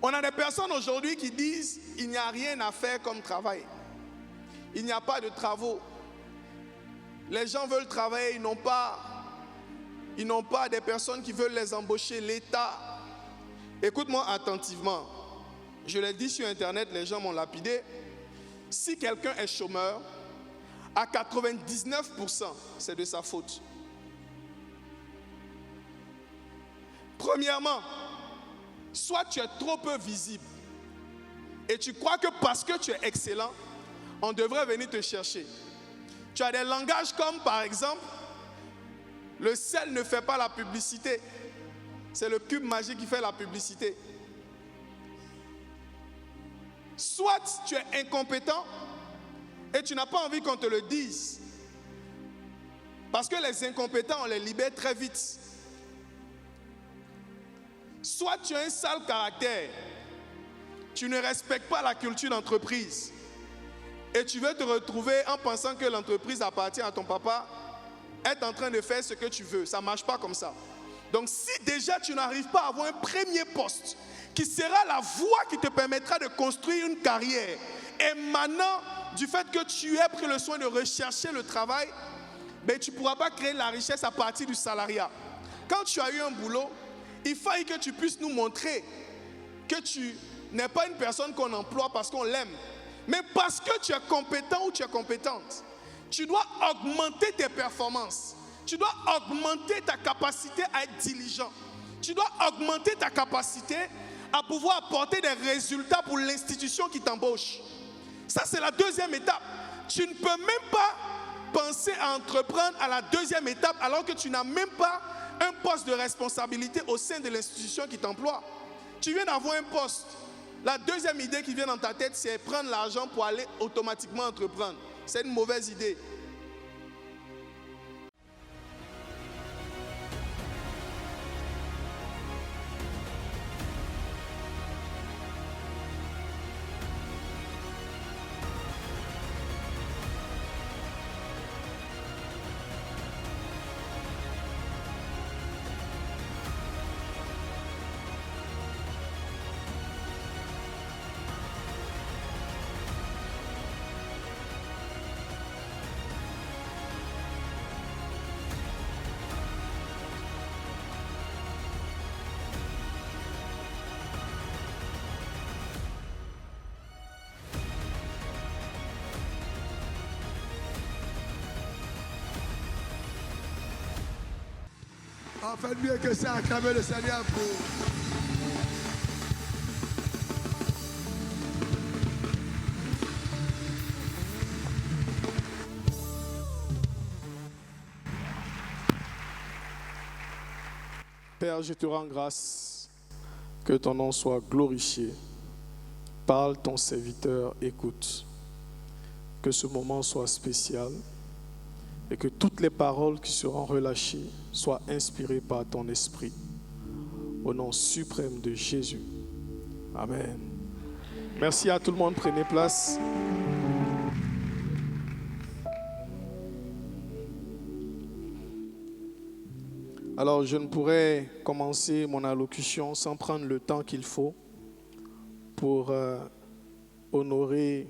On a des personnes aujourd'hui qui disent il n'y a rien à faire comme travail. Il n'y a pas de travaux. Les gens veulent travailler, ils n'ont pas des personnes qui veulent les embaucher. L'État. Écoute-moi attentivement. Je l'ai dit sur Internet, les gens m'ont lapidé. Si quelqu'un est chômeur, à 99%, c'est de sa faute. Premièrement, soit tu es trop peu visible et tu crois que parce que tu es excellent, on devrait venir te chercher. Tu as des langages comme par exemple, le sel ne fait pas la publicité. C'est le cube magique qui fait la publicité. Soit tu es incompétent et tu n'as pas envie qu'on te le dise. Parce que les incompétents, on les libère très vite. Soit tu as un sale caractère, tu ne respectes pas la culture d'entreprise et tu veux te retrouver en pensant que l'entreprise appartient à ton papa, être en train de faire ce que tu veux. Ça ne marche pas comme ça. Donc si déjà tu n'arrives pas à avoir un premier poste qui sera la voie qui te permettra de construire une carrière émanant du fait que tu aies pris le soin de rechercher le travail, ben, tu ne pourras pas créer la richesse à partir du salariat. Quand tu as eu un boulot, il faille que tu puisses nous montrer que tu n'es pas une personne qu'on emploie parce qu'on l'aime, mais parce que tu es compétent ou tu es compétente. Tu dois augmenter tes performances. Tu dois augmenter ta capacité à être diligent. Tu dois augmenter ta capacité à pouvoir apporter des résultats pour l'institution qui t'embauche. Ça, c'est la deuxième étape. Tu ne peux même pas penser à entreprendre à la deuxième étape alors que tu n'as même pas un poste de responsabilité au sein de l'institution qui t'emploie. Tu viens d'avoir un poste. La deuxième idée qui vient dans ta tête, c'est prendre l'argent pour aller automatiquement entreprendre. C'est une mauvaise idée. Faites mieux que ça, acclamez le Seigneur pour... Père, je te rends grâce, que ton nom soit glorifié. Parle, ton serviteur écoute. Que ce moment soit spécial et que toutes les paroles qui seront relâchées soient inspirées par ton esprit. Au nom suprême de Jésus. Amen. Merci à tout le monde. Prenez place. Alors, je ne pourrais commencer mon allocution sans prendre le temps qu'il faut pour honorer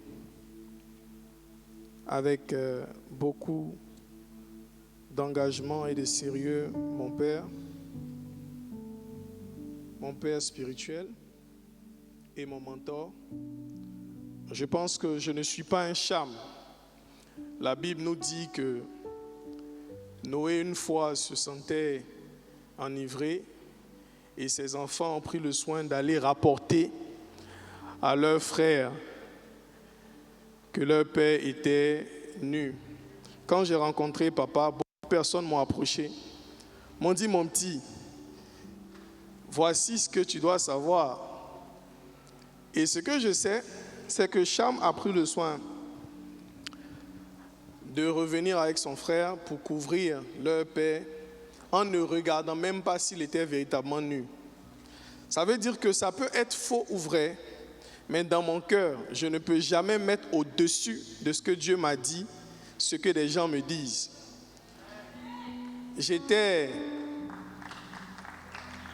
avec beaucoup d'engagement et de sérieux mon père spirituel et mon mentor. Je pense que je ne suis pas un charme. La Bible nous dit que Noé une fois se sentait enivré et ses enfants ont pris le soin d'aller rapporter à leurs frères que leur père était nu. Quand j'ai rencontré papa, beaucoup de personnes m'ont approché, m'ont dit: mon petit, voici ce que tu dois savoir. Et ce que je sais, c'est que Cham a pris le soin de revenir avec son frère pour couvrir leur père en ne regardant même pas s'il était véritablement nu. Ça veut dire que ça peut être faux ou vrai, mais dans mon cœur, je ne peux jamais mettre au-dessus de ce que Dieu m'a dit, ce que des gens me disent. J'étais...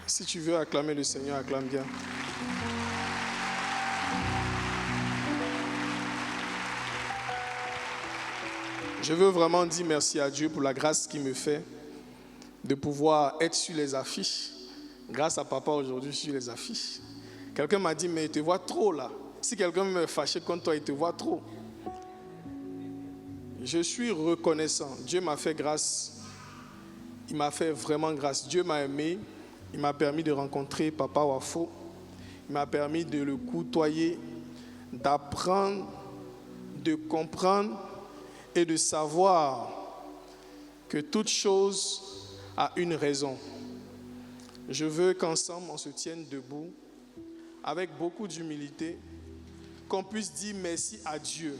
Si tu veux acclamer le Seigneur, acclame bien. Je veux vraiment dire merci à Dieu pour la grâce qu'il me fait de pouvoir être sur les affiches. Grâce à papa, aujourd'hui, je suis sur les affiches. Quelqu'un m'a dit, mais il te voit trop là. Si quelqu'un me fâchait contre toi, il te voit trop. Je suis reconnaissant. Dieu m'a fait grâce. Il m'a fait vraiment grâce. Dieu m'a aimé. Il m'a permis de rencontrer Papa Wafo. Il m'a permis de le côtoyer, d'apprendre, de comprendre et de savoir que toute chose a une raison. Je veux qu'ensemble on se tienne debout avec beaucoup d'humilité, qu'on puisse dire merci à Dieu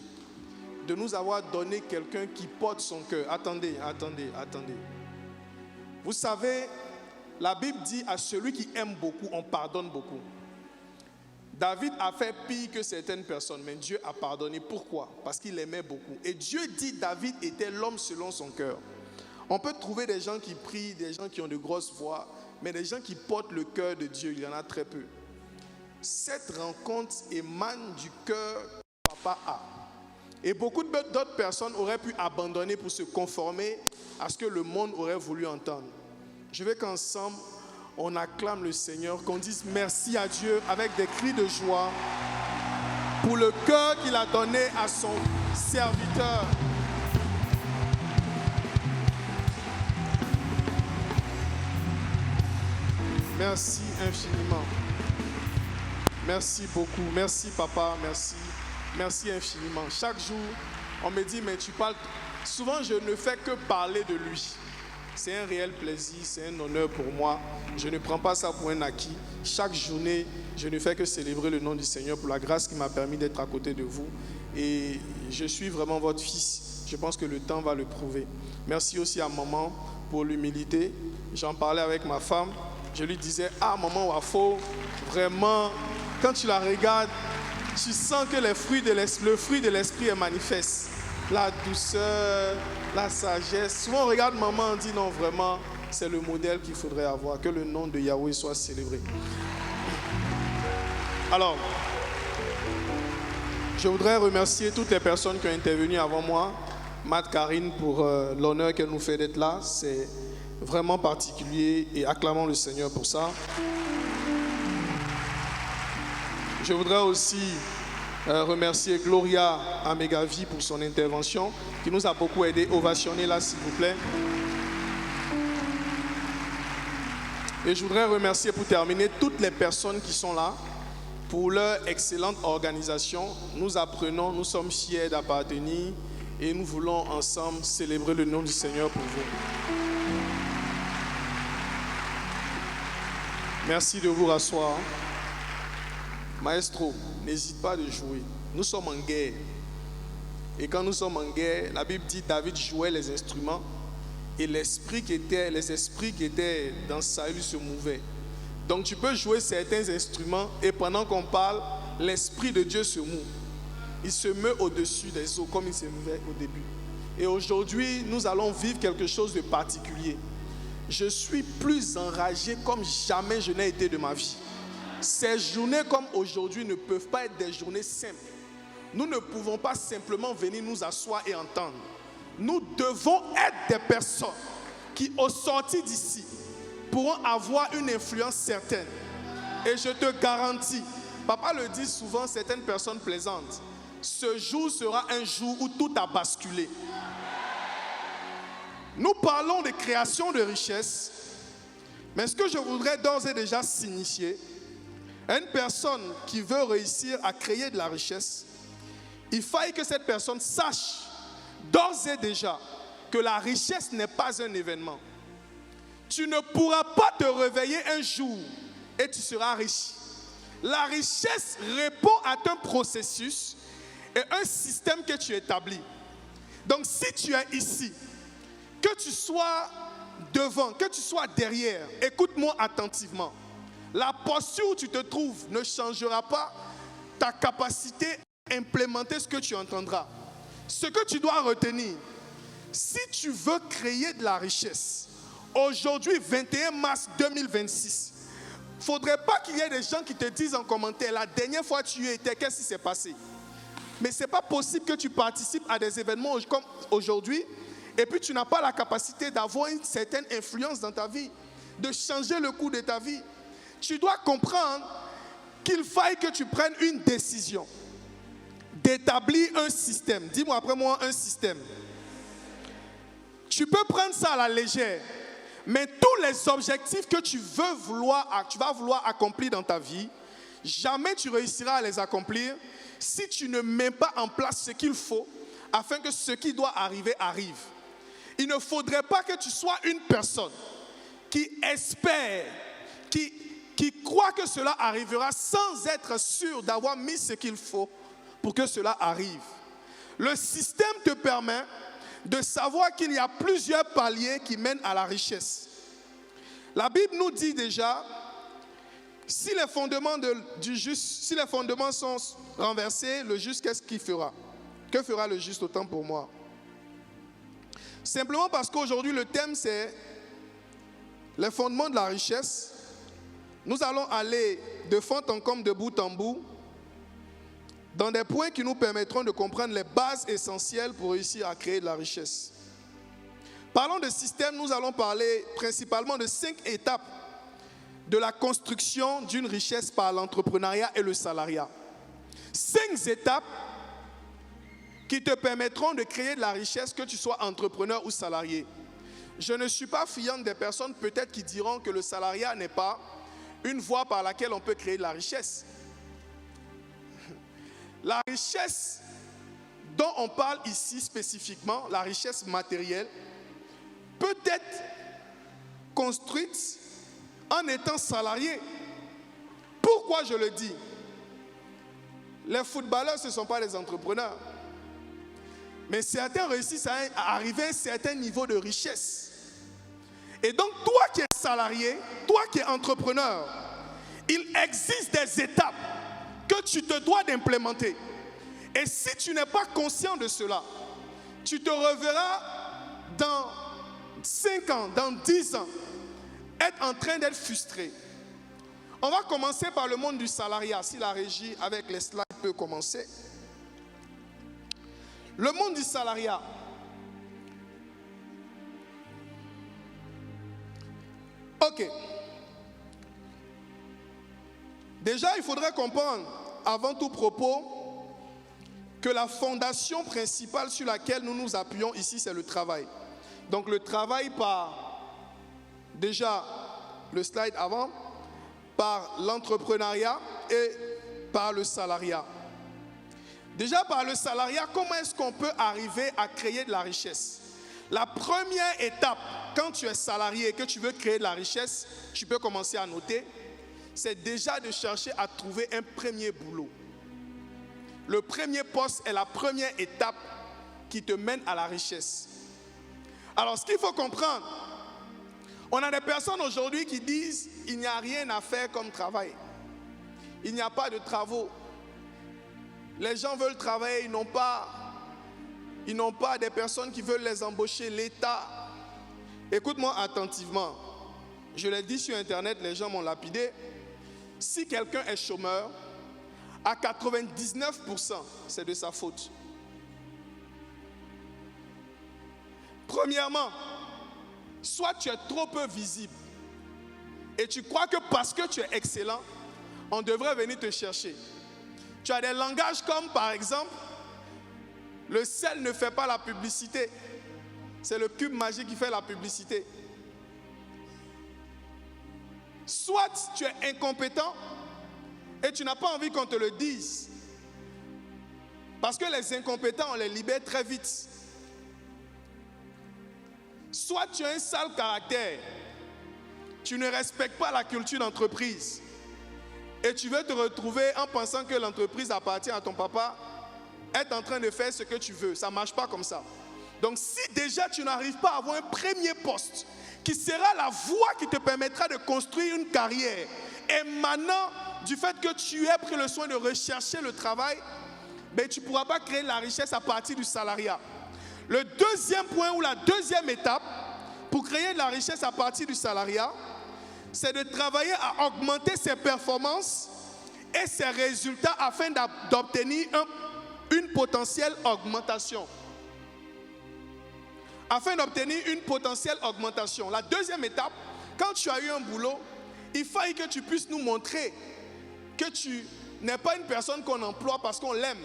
de nous avoir donné quelqu'un qui porte son cœur. Attendez. Vous savez, la Bible dit à celui qui aime beaucoup, on pardonne beaucoup. David a fait pire que certaines personnes, mais Dieu a pardonné. Pourquoi? Parce qu'il aimait beaucoup. Et Dieu dit que David était l'homme selon son cœur. On peut trouver des gens qui prient, des gens qui ont de grosses voix, mais des gens qui portent le cœur de Dieu, il y en a très peu. Cette rencontre émane du cœur que papa a. Et beaucoup d'autres personnes auraient pu abandonner pour se conformer à ce que le monde aurait voulu entendre. Je veux qu'ensemble, on acclame le Seigneur, qu'on dise merci à Dieu avec des cris de joie pour le cœur qu'il a donné à son serviteur. Merci infiniment. Merci beaucoup. Merci papa, merci. Merci infiniment. Chaque jour, on me dit, mais tu parles... Souvent, je ne fais que parler de lui. C'est un réel plaisir, c'est un honneur pour moi. Je ne prends pas ça pour un acquis. Chaque journée, je ne fais que célébrer le nom du Seigneur pour la grâce qui m'a permis d'être à côté de vous. Et je suis vraiment votre fils. Je pense que le temps va le prouver. Merci aussi à maman pour l'humilité. J'en parlais avec ma femme. Je lui disais, ah maman Wafo, vraiment, quand tu la regardes, tu sens que le fruit de l'esprit est manifeste. La douceur, la sagesse. Souvent on regarde maman, on dit non, vraiment, c'est le modèle qu'il faudrait avoir. Que le nom de Yahweh soit célébré. Alors, je voudrais remercier toutes les personnes qui ont intervenu avant moi. Matt, Karine, pour l'honneur qu'elle nous fait d'être là. C'est vraiment particulier et acclamons le Seigneur pour ça. Je voudrais aussi remercier Gloria Amegavi pour son intervention, qui nous a beaucoup aidé. Ovationnez-la, s'il vous plaît. Et je voudrais remercier, pour terminer, toutes les personnes qui sont là pour leur excellente organisation. Nous apprenons, nous sommes fiers d'appartenir et nous voulons ensemble célébrer le nom du Seigneur pour vous. Merci de vous rasseoir. Maestro, n'hésite pas de jouer. Nous sommes en guerre. Et quand nous sommes en guerre, la Bible dit que David jouait les instruments et les esprits qui étaient dans Saül se mouvaient. Donc tu peux jouer certains instruments et pendant qu'on parle, l'Esprit de Dieu se moue. Il se meut au-dessus des eaux comme il se mouvait au début. Et aujourd'hui, nous allons vivre quelque chose de particulier. Je suis plus enragé comme jamais je n'ai été de ma vie. Ces journées comme aujourd'hui ne peuvent pas être des journées simples. Nous ne pouvons pas simplement venir nous asseoir et entendre. Nous devons être des personnes qui, au sortir d'ici, pourront avoir une influence certaine. Et je te garantis, papa le dit souvent, certaines personnes plaisantes, ce jour sera un jour où tout a basculé. Nous parlons de création de richesse, mais ce que je voudrais d'ores et déjà signifier, une personne qui veut réussir à créer de la richesse, il faille que cette personne sache d'ores et déjà que la richesse n'est pas un événement. Tu ne pourras pas te réveiller un jour et tu seras riche. La richesse répond à un processus et un système que tu établis. Donc si tu es ici, que tu sois devant, que tu sois derrière, écoute-moi attentivement. La posture où tu te trouves ne changera pas ta capacité à implémenter ce que tu entendras. Ce que tu dois retenir, si tu veux créer de la richesse, aujourd'hui 21 mars 2026, ne faudrait pas qu'il y ait des gens qui te disent en commentaire, la dernière fois tu y étais, qu'est-ce qui s'est passé? Mais ce n'est pas possible que tu participes à des événements comme aujourd'hui et puis tu n'as pas la capacité d'avoir une certaine influence dans ta vie, de changer le cours de ta vie. Tu dois comprendre qu'il faille que tu prennes une décision d'établir un système. Dis-moi après moi un système. Tu peux prendre ça à la légère, mais tous les objectifs que tu vas vouloir accomplir dans ta vie, jamais tu réussiras à les accomplir si tu ne mets pas en place ce qu'il faut afin que ce qui doit arriver arrive. Il ne faudrait pas que tu sois une personne qui espère, qui croit que cela arrivera sans être sûr d'avoir mis ce qu'il faut pour que cela arrive. Le système te permet de savoir qu'il y a plusieurs paliers qui mènent à la richesse. La Bible nous dit déjà, si les fondements si les fondements sont renversés, le juste, qu'est-ce qu'il fera? Que fera le juste autant pour moi? Simplement parce qu'aujourd'hui, le thème, c'est les fondements de la richesse. Nous allons aller de fond en comble, de bout en bout, dans des points qui nous permettront de comprendre les bases essentielles pour réussir à créer de la richesse. Parlons de système, nous allons parler principalement de 5 étapes de la construction d'une richesse par l'entrepreneuriat et le salariat. 5 étapes qui te permettront de créer de la richesse, que tu sois entrepreneur ou salarié. Je ne suis pas friand des personnes peut-être qui diront que le salariat n'est pas une voie par laquelle on peut créer de la richesse. La richesse dont on parle ici spécifiquement, la richesse matérielle, peut être construite en étant salarié. Pourquoi je le dis? Les footballeurs, ce ne sont pas des entrepreneurs. Mais certains réussissent à arriver à un certain niveau de richesse. Et donc, toi qui es salarié, toi qui es entrepreneur, il existe des étapes que tu te dois d'implémenter. Et si tu n'es pas conscient de cela, tu te reverras dans 5 ans, dans 10 ans, être en train d'être frustré. On va commencer par le monde du salariat, si la régie avec les slides peut commencer. Le monde du salariat. Ok. Déjà, il faudrait comprendre, avant tout propos, que la fondation principale sur laquelle nous nous appuyons ici, c'est le travail. Donc le travail par, déjà, le slide avant, par l'entrepreneuriat et par le salariat. Déjà par le salariat, comment est-ce qu'on peut arriver à créer de la richesse? La première étape, quand tu es salarié et que tu veux créer de la richesse, tu peux commencer à noter, c'est déjà de chercher à trouver un premier boulot. Le premier poste est la première étape qui te mène à la richesse. Alors, ce qu'il faut comprendre, on a des personnes aujourd'hui qui disent il n'y a rien à faire comme travail. Il n'y a pas de travaux. Les gens veulent travailler, ils n'ont pas des personnes qui veulent les embaucher, l'État. Écoute-moi attentivement. Je l'ai dit sur Internet, les gens m'ont lapidé. Si quelqu'un est chômeur, à 99%, c'est de sa faute. Premièrement, soit tu es trop peu visible et tu crois que parce que tu es excellent, on devrait venir te chercher. Tu as des langages comme par exemple, le sel ne fait pas la publicité. C'est le cube magique qui fait la publicité. Soit tu es incompétent et tu n'as pas envie qu'on te le dise. Parce que les incompétents, on les libère très vite. Soit tu as un sale caractère, tu ne respectes pas la culture d'entreprise et tu veux te retrouver en pensant que l'entreprise appartient à ton papa, être en train de faire ce que tu veux. Ça ne marche pas comme ça. Donc si déjà tu n'arrives pas à avoir un premier poste qui sera la voie qui te permettra de construire une carrière émanant du fait que tu aies pris le soin de rechercher le travail, ben, tu ne pourras pas créer de la richesse à partir du salariat. Le deuxième point ou la deuxième étape pour créer de la richesse à partir du salariat, c'est de travailler à augmenter ses performances et ses résultats afin d'obtenir une potentielle augmentation. Afin d'obtenir une potentielle augmentation. La deuxième étape, quand tu as eu un boulot, il faille que tu puisses nous montrer que tu n'es pas une personne qu'on emploie parce qu'on l'aime,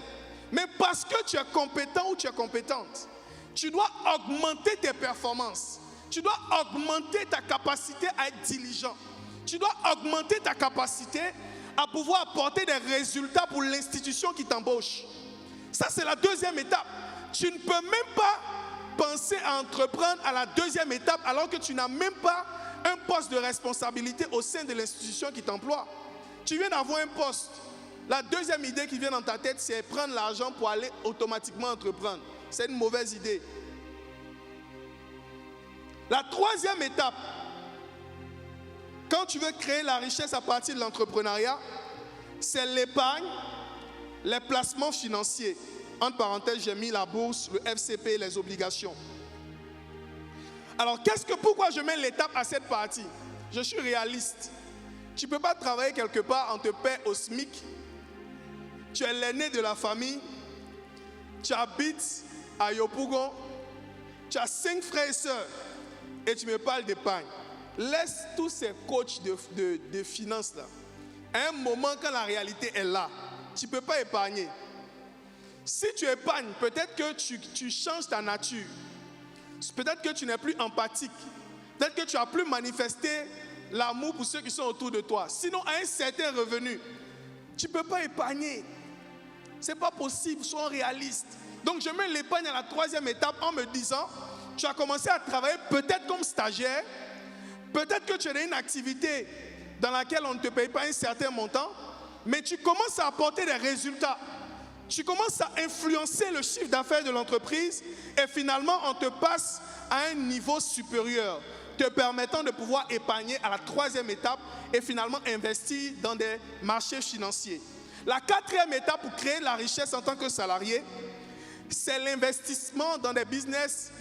mais parce que tu es compétent ou tu es compétente. Tu dois augmenter tes performances. Tu dois augmenter ta capacité à être diligent. Tu dois augmenter ta capacité à pouvoir apporter des résultats pour l'institution qui t'embauche. Ça, c'est la deuxième étape. Tu ne peux même pas penser à entreprendre à la deuxième étape alors que tu n'as même pas un poste de responsabilité au sein de l'institution qui t'emploie. Tu viens d'avoir un poste. La deuxième idée qui vient dans ta tête, c'est prendre l'argent pour aller automatiquement entreprendre. C'est une mauvaise idée. La troisième étape, quand tu veux créer la richesse à partir de l'entrepreneuriat, c'est l'épargne, les placements financiers. Entre parenthèses, j'ai mis la bourse, le FCP et les obligations. Alors, pourquoi je mets l'étape à cette partie? Je suis réaliste. Tu ne peux pas travailler quelque part, on te paie au SMIC. Tu es l'aîné de la famille. Tu habites à Yopougon. Tu as 5 frères et sœurs. Et tu me parles d'épargne. Laisse tous ces coachs de finances là. À un moment, quand la réalité est là, tu ne peux pas épargner. Si tu épargnes, peut-être que tu changes ta nature. Peut-être que tu n'es plus empathique. Peut-être que tu as plus manifesté l'amour pour ceux qui sont autour de toi. Sinon, à un certain revenu, tu ne peux pas épargner. Ce n'est pas possible, sois réaliste. Donc, je mets l'épargne à la troisième étape en me disant, tu as commencé à travailler peut-être comme stagiaire, peut-être que tu as une activité dans laquelle on ne te paye pas un certain montant, mais tu commences à apporter des résultats. Tu commences à influencer le chiffre d'affaires de l'entreprise et finalement, on te passe à un niveau supérieur, te permettant de pouvoir épargner à la troisième étape et finalement investir dans des marchés financiers. La quatrième étape pour créer la richesse en tant que salarié, c'est l'investissement dans des business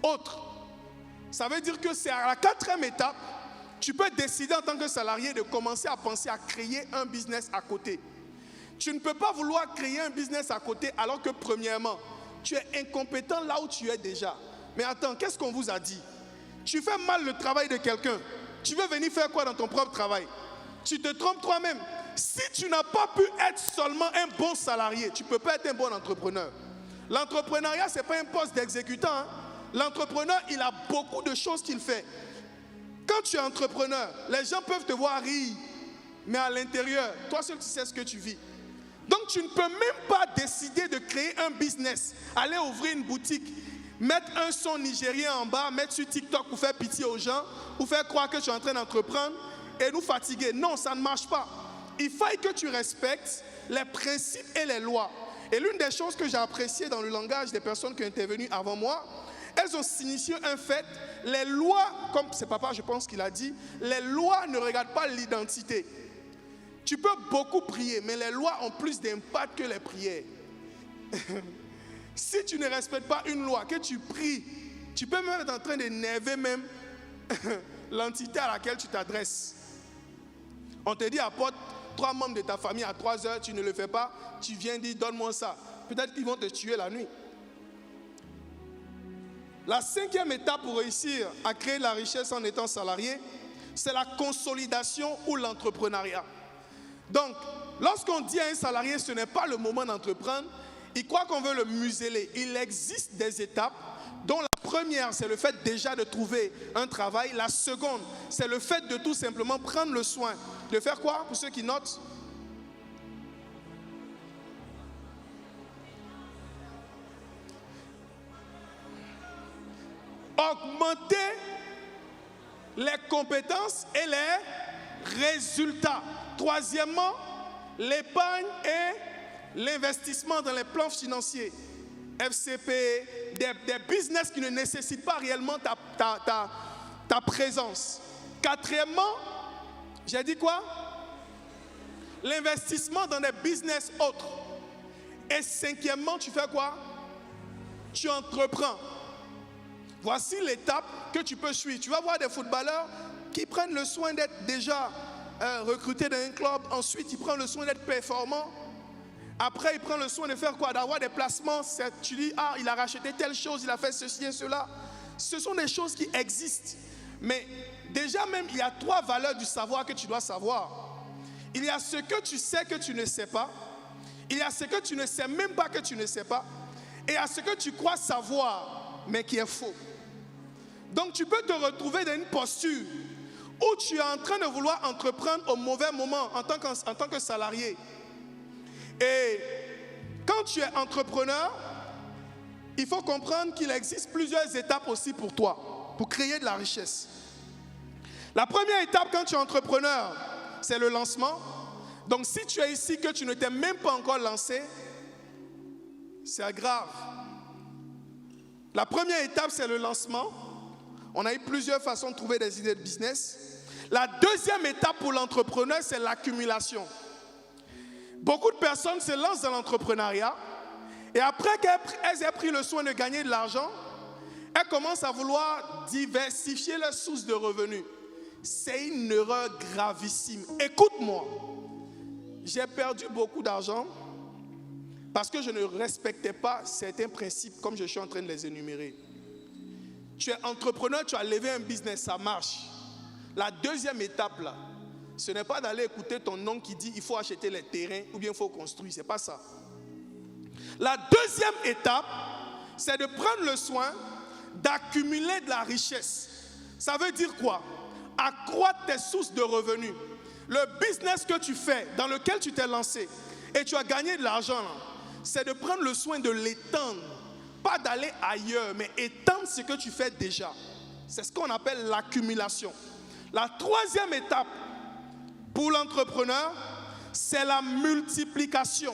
autres. Ça veut dire que c'est à la quatrième étape, tu peux décider en tant que salarié de commencer à penser à créer un business à côté. Tu ne peux pas vouloir créer un business à côté alors que premièrement, tu es incompétent là où tu es déjà. Mais attends, qu'est-ce qu'on vous a dit? Tu fais mal le travail de quelqu'un. Tu veux venir faire quoi dans ton propre travail? Tu te trompes toi-même. Si tu n'as pas pu être seulement un bon salarié, tu ne peux pas être un bon entrepreneur. L'entrepreneuriat, ce n'est pas un poste d'exécutant. Hein. L'entrepreneur, il a beaucoup de choses qu'il fait. Quand tu es entrepreneur, les gens peuvent te voir rire, mais à l'intérieur, toi seul, tu sais ce que tu vis. Donc, tu ne peux même pas décider de créer un business, aller ouvrir une boutique, mettre un son nigérien en bas, mettre sur TikTok pour faire pitié aux gens, pour faire croire que tu es en train d'entreprendre et nous fatiguer. Non, ça ne marche pas. Il faut que tu respectes les principes et les lois. Et l'une des choses que j'ai appréciées dans le langage des personnes qui ont intervenu avant moi, elles ont signifié un fait. Les lois, comme c'est papa, je pense qu'il a dit, les lois ne regardent pas l'identité. Tu peux beaucoup prier, mais les lois ont plus d'impact que les prières. Si tu ne respectes pas une loi, que tu pries, tu peux même être en train d'énerver même l'entité à laquelle tu t'adresses. On te dit apporte 3 membres de ta famille à 3 heures, tu ne le fais pas, tu viens dire donne-moi ça. Peut-être qu'ils vont te tuer la nuit. La 5e étape pour réussir à créer la richesse en étant salarié, c'est la consolidation ou l'entrepreneuriat. Donc, lorsqu'on dit à un salarié ce n'est pas le moment d'entreprendre, il croit qu'on veut le museler. Il existe des étapes dont la première, c'est le fait déjà de trouver un travail. La seconde, c'est le fait de tout simplement prendre le soin. De faire quoi? Pour ceux qui notent. Augmenter les compétences et les résultats. Troisièmement, l'épargne et l'investissement dans les plans financiers. FCP, des business qui ne nécessitent pas réellement ta présence. Quatrièmement, j'ai dit quoi? L'investissement dans des business autres. Et cinquièmement, tu fais quoi? Tu entreprends. Voici l'étape que tu peux suivre. Tu vas voir des footballeurs, qui prennent le soin d'être déjà recrutés dans un club. Ensuite, il prend le soin d'être performant. Après, il prend le soin de faire quoi? D'avoir des placements. Tu dis, ah, il a racheté telle chose, il a fait ceci et cela. Ce sont des choses qui existent. Mais déjà même, il y a 3 valeurs du savoir que tu dois savoir. Il y a ce que tu sais que tu ne sais pas. Il y a ce que tu ne sais même pas que tu ne sais pas. Et il y a ce que tu crois savoir, mais qui est faux. Donc tu peux te retrouver dans une posture où tu es en train de vouloir entreprendre au mauvais moment en tant que salarié. Et quand tu es entrepreneur, il faut comprendre qu'il existe plusieurs étapes aussi pour toi, pour créer de la richesse. La première étape quand tu es entrepreneur, c'est le lancement. Donc si tu es ici que tu ne t'es même pas encore lancé, c'est grave. La première étape, c'est le lancement. On a eu plusieurs façons de trouver des idées de business. La deuxième étape pour l'entrepreneur, c'est l'accumulation. Beaucoup de personnes se lancent dans l'entrepreneuriat et après qu'elles aient pris le soin de gagner de l'argent, elles commencent à vouloir diversifier leurs sources de revenus. C'est une erreur gravissime. Écoute-moi, j'ai perdu beaucoup d'argent parce que je ne respectais pas certains principes comme je suis en train de les énumérer. Tu es entrepreneur, tu as levé un business, ça marche. La deuxième étape là, ce n'est pas d'aller écouter ton oncle qui dit il faut acheter les terrains ou bien il faut construire, ce n'est pas ça. La deuxième étape, c'est de prendre le soin d'accumuler de la richesse. Ça veut dire quoi? Accroître tes sources de revenus. Le business que tu fais, dans lequel tu t'es lancé et tu as gagné de l'argent, c'est de prendre le soin de l'étendre. Pas d'aller ailleurs, mais étendre ce que tu fais déjà. C'est ce qu'on appelle l'accumulation. La troisième étape pour l'entrepreneur, c'est la multiplication.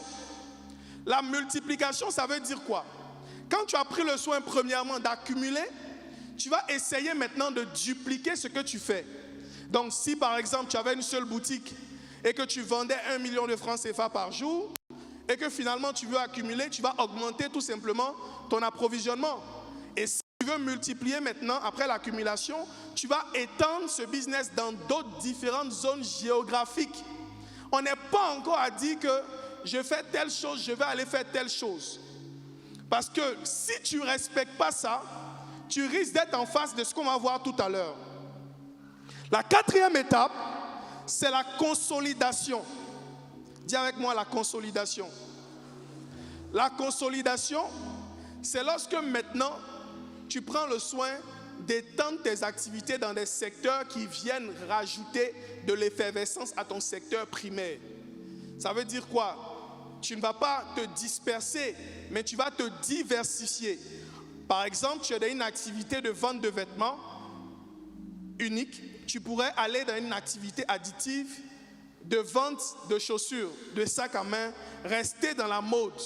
La multiplication, ça veut dire quoi? Quand tu as pris le soin premièrement d'accumuler, tu vas essayer maintenant de dupliquer ce que tu fais. Donc si par exemple tu avais une seule boutique et que tu vendais 1 million de francs CFA par jour et que finalement tu veux accumuler, tu vas augmenter tout simplement ton approvisionnement. Et si tu veux multiplier maintenant après l'accumulation, tu vas étendre ce business dans d'autres différentes zones géographiques. On n'est pas encore à dire que je fais telle chose, je vais aller faire telle chose. Parce que si tu ne respectes pas ça, tu risques d'être en face de ce qu'on va voir tout à l'heure. La quatrième étape, c'est la consolidation. Dis avec moi la consolidation. La consolidation, c'est lorsque maintenant, tu prends le soin d'étendre tes activités dans des secteurs qui viennent rajouter de l'effervescence à ton secteur primaire. Ça veut dire quoi? Tu ne vas pas te disperser, mais tu vas te diversifier. Par exemple, tu as une activité de vente de vêtements unique. Tu pourrais aller dans une activité additive de vente de chaussures, de sacs à main, rester dans la mode.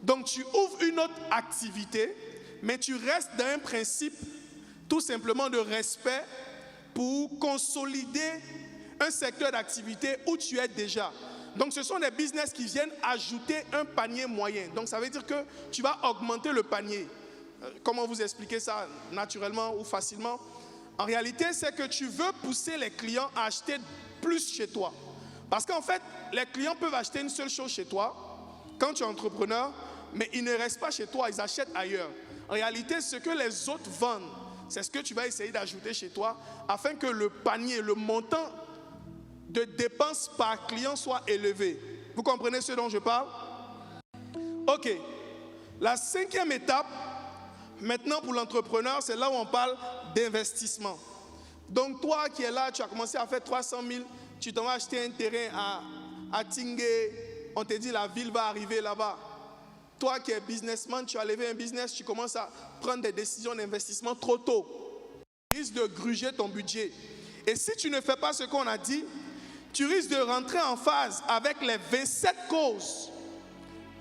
Donc tu ouvres une autre activité, mais tu restes dans un principe tout simplement de respect pour consolider un secteur d'activité où tu es déjà. Donc ce sont des business qui viennent ajouter un panier moyen. Donc ça veut dire que tu vas augmenter le panier. Comment vous expliquer ça naturellement ou facilement? En réalité, c'est que tu veux pousser les clients à acheter plus chez toi. Parce qu'en fait, les clients peuvent acheter une seule chose chez toi quand tu es entrepreneur, mais ils ne restent pas chez toi, ils achètent ailleurs. En réalité, ce que les autres vendent, c'est ce que tu vas essayer d'ajouter chez toi afin que le panier, le montant de dépenses par client soit élevé. Vous comprenez ce dont je parle? Ok. La cinquième étape, maintenant pour l'entrepreneur, c'est là où on parle d'investissement. Donc toi qui es là, tu as commencé à faire 300 000, tu t'en vas acheter un terrain à Tingé, on te dit la ville va arriver là-bas. Toi qui es businessman, tu as levé un business, tu commences à prendre des décisions d'investissement trop tôt. Tu risques de gruger ton budget. Et si tu ne fais pas ce qu'on a dit, tu risques de rentrer en phase avec les 27 causes.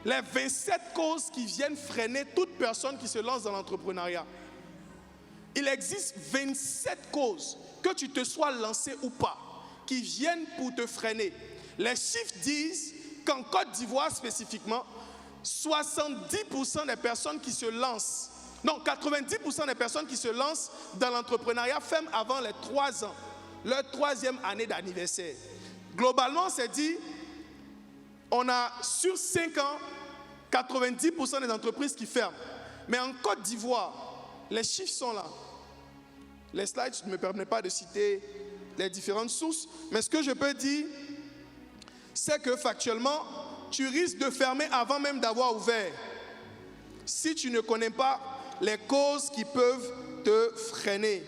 Les 27 causes qui viennent freiner toute personne qui se lance dans l'entrepreneuriat. Il existe 27 causes, que tu te sois lancé ou pas, qui viennent pour te freiner. Les chiffres disent qu'en Côte d'Ivoire spécifiquement, 70% des personnes qui se lancent, non, 90% des personnes qui se lancent dans l'entrepreneuriat ferment avant les 3 ans. leur 3e année d'anniversaire. Globalement, c'est dit, on a sur 5 ans, 90% des entreprises qui ferment. Mais en Côte d'Ivoire, les chiffres sont là. Les slides ne me permettent pas de citer les différentes sources. Mais ce que je peux dire, c'est que factuellement, tu risques de fermer avant même d'avoir ouvert. Si tu ne connais pas les causes qui peuvent te freiner.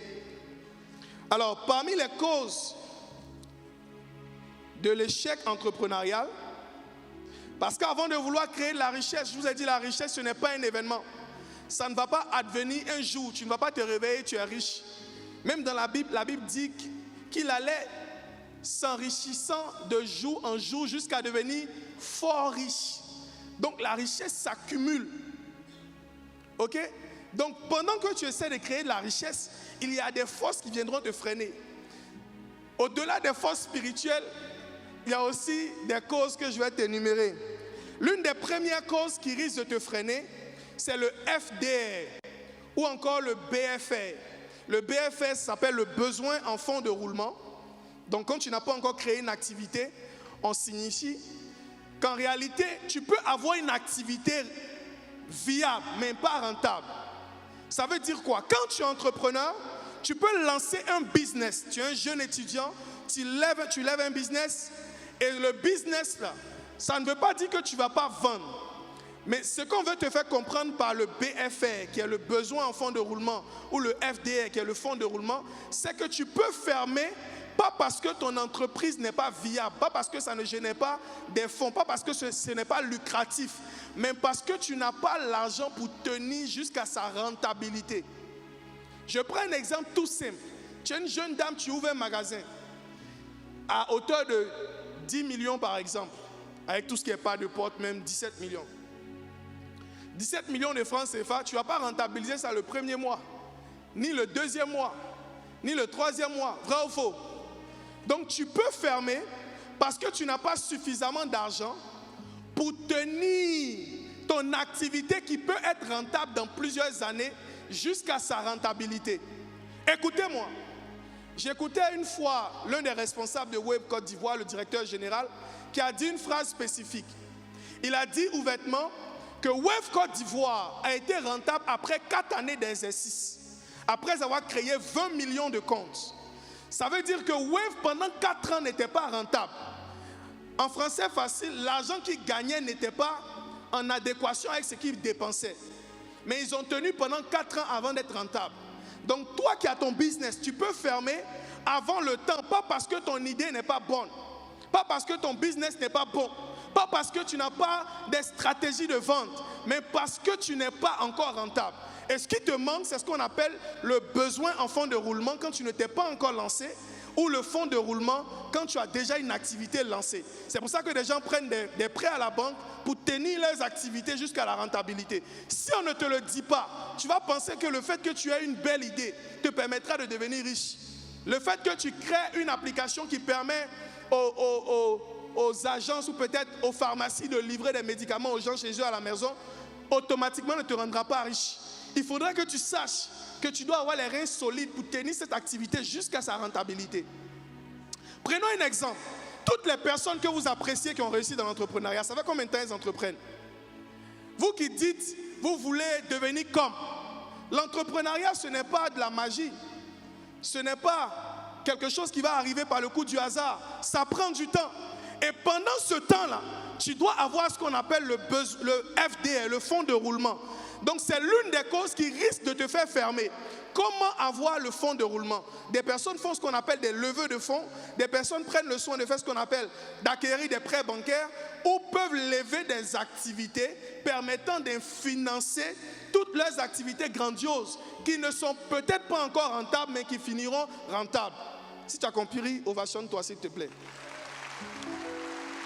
Alors, parmi les causes de l'échec entrepreneurial, parce qu'avant de vouloir créer de la richesse, je vous ai dit, la richesse, ce n'est pas un événement. Ça ne va pas advenir un jour. Tu ne vas pas te réveiller, tu es riche. Même dans la Bible dit qu'il allait s'enrichissant de jour en jour jusqu'à devenir fort riche. Donc la richesse s'accumule. Ok? Donc pendant que tu essaies de créer de la richesse, il y a des forces qui viendront te freiner. Au-delà des forces spirituelles, il y a aussi des causes que je vais t'énumérer. L'une des premières causes qui risque de te freiner, c'est le FDR ou encore le BFR. Le BFR s'appelle le besoin en fonds de roulement. Donc quand tu n'as pas encore créé une activité, on signifie qu'en réalité, tu peux avoir une activité viable, mais pas rentable. Ça veut dire quoi? Quand tu es entrepreneur, tu peux lancer un business. Tu es un jeune étudiant, tu lèves un business, et le business là, ça ne veut pas dire que tu ne vas pas vendre. Mais ce qu'on veut te faire comprendre par le BFR, qui est le besoin en fonds de roulement, ou le FDR, qui est le fonds de roulement, c'est que tu peux fermer, pas parce que ton entreprise n'est pas viable, pas parce que ça ne génère pas des fonds, pas parce que ce n'est pas lucratif, mais parce que tu n'as pas l'argent pour tenir jusqu'à sa rentabilité. Je prends un exemple tout simple. Tu es une jeune dame, tu ouvres un magasin à hauteur de 10 millions par exemple, avec tout ce qui est pas de porte, même 17 millions. 17 millions de francs CFA, tu ne vas pas rentabiliser ça le premier mois, ni le deuxième mois, ni le troisième mois, vrai ou faux? Donc tu peux fermer parce que tu n'as pas suffisamment d'argent pour tenir ton activité qui peut être rentable dans plusieurs années jusqu'à sa rentabilité. Écoutez-moi, j'écoutais une fois l'un des responsables de Wave Côte d'Ivoire, le directeur général, qui a dit une phrase spécifique. Il a dit ouvertement que Wave Côte d'Ivoire a été rentable après 4 années d'exercice, après avoir créé 20 millions de comptes. Ça veut dire que Wave pendant 4 ans n'était pas rentable. En français facile, l'argent qu'ils gagnaient n'était pas en adéquation avec ce qu'ils dépensaient. Mais ils ont tenu pendant 4 ans avant d'être rentables. Donc toi qui as ton business, tu peux fermer avant le temps, pas parce que ton idée n'est pas bonne, pas parce que ton business n'est pas bon, pas parce que tu n'as pas des stratégies de vente, mais parce que tu n'es pas encore rentable. Et ce qui te manque, c'est ce qu'on appelle le besoin en fonds de roulement quand tu ne t'es pas encore lancé, ou le fonds de roulement quand tu as déjà une activité lancée. C'est pour ça que des gens prennent des prêts à la banque pour tenir leurs activités jusqu'à la rentabilité. Si on ne te le dit pas, tu vas penser que le fait que tu aies une belle idée te permettra de devenir riche. Le fait que tu crées une application qui permet aux agences ou peut-être aux pharmacies de livrer des médicaments aux gens chez eux à la maison, automatiquement ne te rendra pas riche. Il faudra que tu saches que tu dois avoir les reins solides pour tenir cette activité jusqu'à sa rentabilité. Prenons un exemple. Toutes les personnes que vous appréciez qui ont réussi dans l'entrepreneuriat, ça fait combien de temps elles entreprennent? Vous qui dites, vous voulez devenir comme. L'entrepreneuriat, ce n'est pas de la magie. Ce n'est pas quelque chose qui va arriver par le coup du hasard. Ça prend du temps. Et pendant ce temps-là, tu dois avoir ce qu'on appelle le FDR, le fonds de roulement. Donc c'est l'une des causes qui risque de te faire fermer. Comment avoir le fonds de roulement? Des personnes font ce qu'on appelle des levées de fonds. Des personnes prennent le soin de faire ce qu'on appelle d'acquérir des prêts bancaires ou peuvent lever des activités permettant de financer toutes leurs activités grandioses qui ne sont peut-être pas encore rentables mais qui finiront rentables. Si tu as compris, ovationne-toi s'il te plaît.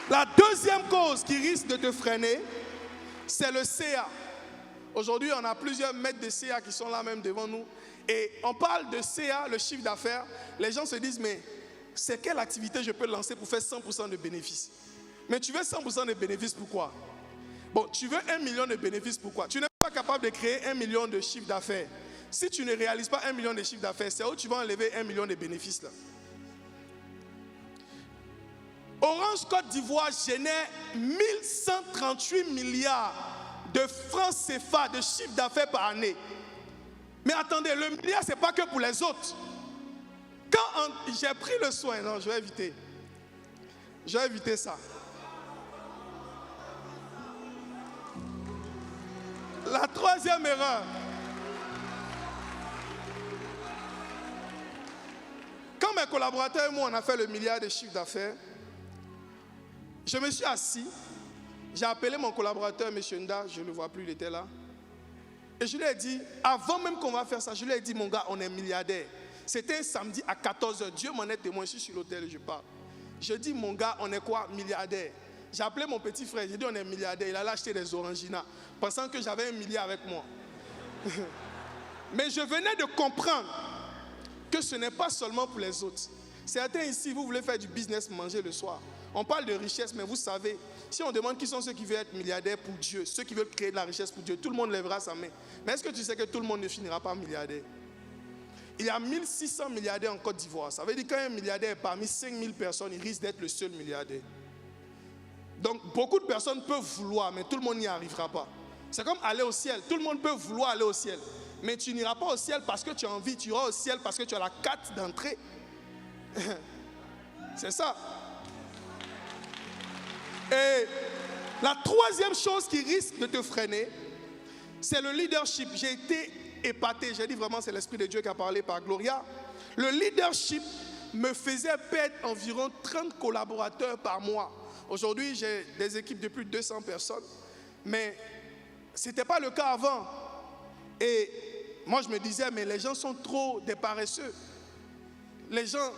La deuxième cause qui risque de te freiner, c'est le CA. Aujourd'hui, on a plusieurs maîtres de CA qui sont là même devant nous. Et on parle de CA, le chiffre d'affaires. Les gens se disent, mais c'est quelle activité je peux lancer pour faire 100% de bénéfices? Mais tu veux 100% de bénéfices, pourquoi? Bon, tu veux 1 million de bénéfices, pourquoi? Tu n'es pas capable de créer 1 million de chiffre d'affaires. Si tu ne réalises pas 1 million de chiffre d'affaires, c'est où tu vas enlever 1 million de bénéfices là? Orange Côte d'Ivoire génère 1138 milliards de francs CFA de chiffre d'affaires par année. Mais attendez, le milliard, ce n'est pas que pour les autres. Quand j'ai pris le soin, non, je vais éviter. Je vais éviter ça. La troisième erreur. Quand mes collaborateurs et moi, on a fait le milliard de chiffre d'affaires, je me suis assis, j'ai appelé mon collaborateur, M. Nda, je ne le vois plus, il était là. Et je lui ai dit, avant même qu'on va faire ça, je lui ai dit, mon gars, on est milliardaire. C'était un samedi à 14h, Dieu m'en est témoin, je suis sur l'hôtel et je parle. Je dis, mon gars, on est quoi? Milliardaire. J'ai appelé mon petit frère, j'ai dit, on est milliardaire. Il allait acheter des oranginas, pensant que j'avais un milliard avec moi. Mais je venais de comprendre que ce n'est pas seulement pour les autres. Certains ici, vous voulez faire du business, manger le soir. On parle de richesse, mais vous savez, si on demande qui sont ceux qui veulent être milliardaires pour Dieu, ceux qui veulent créer de la richesse pour Dieu, tout le monde lèvera sa main. Mais est-ce que tu sais que tout le monde ne finira pas milliardaire? Il y a 1600 milliardaires en Côte d'Ivoire. Ça veut dire qu'un milliardaire parmi 5000 personnes, il risque d'être le seul milliardaire. Donc, beaucoup de personnes peuvent vouloir, mais tout le monde n'y arrivera pas. C'est comme aller au ciel. Tout le monde peut vouloir aller au ciel. Mais tu n'iras pas au ciel parce que tu as envie. Tu iras au ciel parce que tu as la carte d'entrée. C'est ça. Et la troisième chose qui risque de te freiner, c'est le leadership. J'ai été épaté. J'ai dit vraiment, c'est l'Esprit de Dieu qui a parlé par Gloria. Le leadership me faisait perdre environ 30 collaborateurs par mois. Aujourd'hui, j'ai des équipes de plus de 200 personnes. Mais ce n'était pas le cas avant. Et moi, je me disais, mais les gens sont trop des paresseux. Les gens,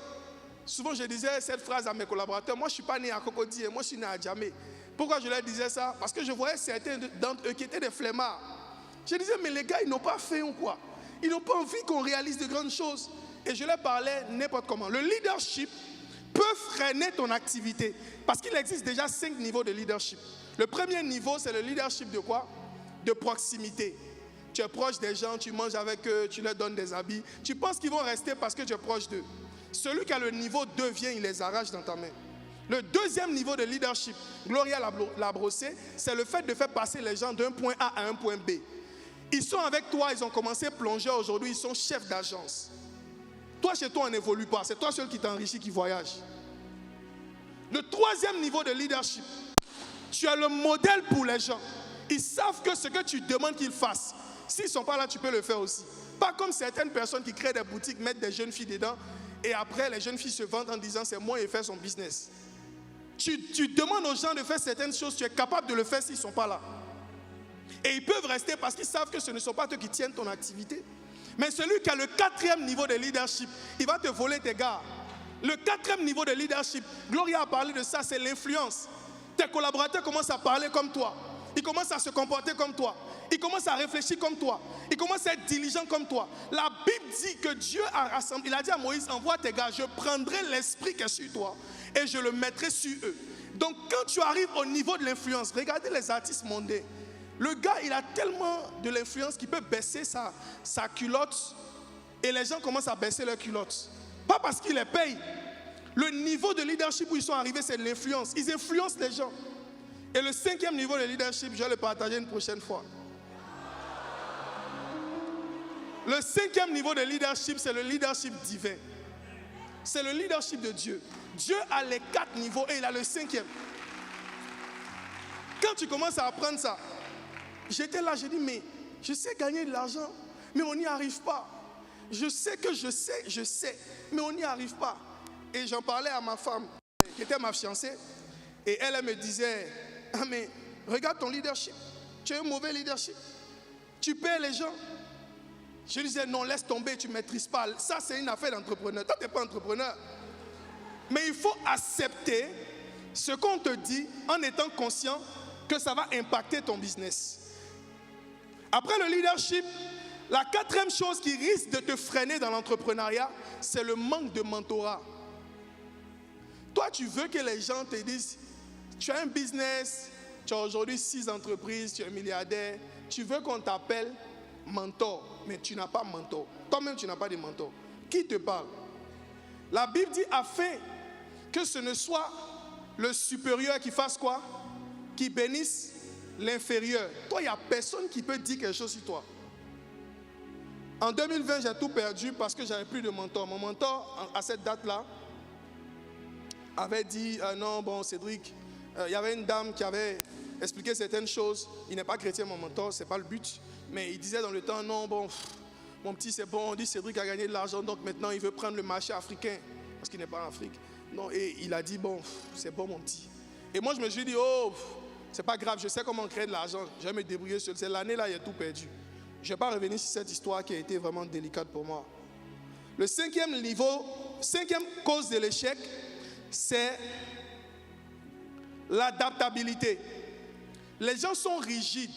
souvent je disais cette phrase à mes collaborateurs, moi je ne suis pas né à Cocody, moi je suis né à Djamé. Pourquoi je leur disais ça? Parce que je voyais certains d'entre eux qui étaient des flemmards. Je disais, mais les gars, ils n'ont pas fait ou quoi? Ils n'ont pas envie qu'on réalise de grandes choses. Et je leur parlais n'importe comment. Le leadership peut freiner ton activité. Parce qu'il existe déjà 5 niveaux de leadership. Le premier niveau, c'est le leadership de quoi? De proximité. Tu es proche des gens, tu manges avec eux, tu leur donnes des habits. Tu penses qu'ils vont rester parce que tu es proche d'eux. Celui qui a le niveau 2 vient, il les arrache dans ta main. Le deuxième niveau de leadership, Gloria l'a brossé, c'est le fait de faire passer les gens d'un point A à un point B. Ils sont avec toi, ils ont commencé plongeurs, aujourd'hui ils sont chefs d'agence. Toi, chez toi, on n'évolue pas. C'est toi seul qui t'enrichis, qui voyage. Le troisième niveau de leadership, tu es le modèle pour les gens. Ils savent que ce que tu demandes qu'ils fassent, s'ils ne sont pas là, tu peux le faire aussi. Pas comme certaines personnes qui créent des boutiques, mettent des jeunes filles dedans, et après les jeunes filles se vendent en disant c'est moi et faire son business. Tu demandes aux gens de faire certaines choses, tu es capable de le faire s'ils ne sont pas là. Et ils peuvent rester parce qu'ils savent que ce ne sont pas eux qui tiennent ton activité. Mais celui qui a le quatrième niveau de leadership, il va te voler tes gars. Le quatrième niveau de leadership, Gloria a parlé de ça, c'est l'influence. Tes collaborateurs commencent à parler comme toi. Ils commencent à se comporter comme toi. Ils commencent à réfléchir comme toi. Ils commencent à être diligents comme toi. La Bible dit que Dieu a rassemblé. Il a dit à Moïse, envoie tes gars, je prendrai l'esprit qui est sur toi et je le mettrai sur eux. Donc quand tu arrives au niveau de l'influence, regardez les artistes mondains. Le gars, il a tellement de l'influence qu'il peut baisser sa culotte et les gens commencent à baisser leur culotte. Pas parce qu'il les paye. Le niveau de leadership où ils sont arrivés, c'est l'influence. Ils influencent les gens. Et le cinquième niveau de leadership, je vais le partager une prochaine fois. Le cinquième niveau de leadership, c'est le leadership divin. C'est le leadership de Dieu. Dieu a les 4 niveaux et il a le 5e. Quand tu commences à apprendre ça, j'étais là, j'ai dit, mais je sais gagner de l'argent, mais on n'y arrive pas. Je sais que je sais, mais on n'y arrive pas. Et j'en parlais à ma femme, qui était ma fiancée, et elle me disait, ah mais regarde ton leadership, tu as un mauvais leadership, tu paies les gens. Je lui disais, non, laisse tomber, tu ne maîtrises pas. Ça, c'est une affaire d'entrepreneur. Toi, tu n'es pas entrepreneur. Mais il faut accepter ce qu'on te dit en étant conscient que ça va impacter ton business. Après le leadership, la 4e chose qui risque de te freiner dans l'entrepreneuriat, c'est le manque de mentorat. Toi, tu veux que les gens te disent, tu as un business, tu as aujourd'hui 6 entreprises, tu es milliardaire, tu veux qu'on t'appelle mentor, mais tu n'as pas mentor. Toi-même, tu n'as pas de mentor. Qui te parle? La Bible dit afin que ce ne soit le supérieur qui fasse quoi? Qui bénisse l'inférieur. Toi, il n'y a personne qui peut dire quelque chose sur toi. En 2020, j'ai tout perdu parce que j'avais plus de mentor. Mon mentor, à cette date-là, avait dit, non, bon, Cédric, il y avait une dame qui avait expliqué certaines choses. Il n'est pas chrétien, mon mentor, ce n'est pas le but. Mais il disait dans le temps, non, bon, mon petit, c'est bon, on dit Cédric a gagné de l'argent, donc maintenant il veut prendre le marché africain, parce qu'il n'est pas en Afrique. Non, et il a dit, bon, c'est bon, mon petit. Et moi, je me suis dit, oh, c'est pas grave, je sais comment créer de l'argent, je vais me débrouiller seul. C'est l'année-là, il a tout perdu. Je ne vais pas revenir sur cette histoire qui a été vraiment délicate pour moi. Le cinquième cause de l'échec, c'est l'adaptabilité. Les gens sont rigides.